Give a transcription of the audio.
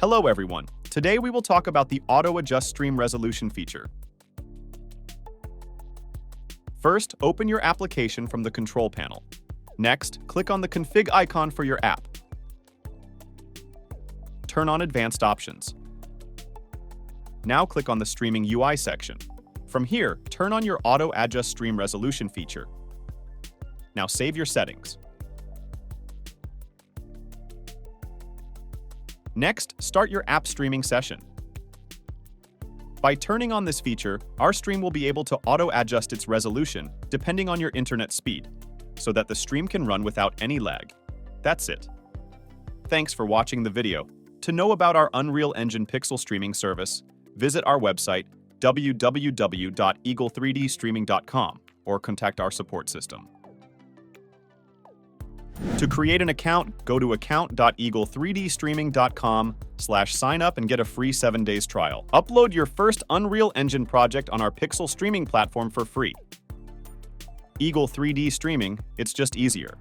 Hello everyone. Today we will talk about the Auto Adjust Stream Resolution feature. First, open your application from the control panel. Next, click on the config icon for your app. Turn on advanced options. Now click on the streaming UI section. From here, turn on your Auto Adjust Stream Resolution feature. Now save your settings. Next, start your app streaming session. By turning on this feature, our stream will be able to auto-adjust its resolution depending on your internet speed, so that the stream can run without any lag. That's it. Thanks for watching the video. To know about our Unreal Engine pixel streaming service, visit our website www.eagle3dstreaming.com or contact our support system. To create an account, go to account.eagle3dstreaming.com/sign up and get a free 7 days trial. Upload your first Unreal Engine project on our pixel streaming platform for free. Eagle 3D Streaming, it's just easier.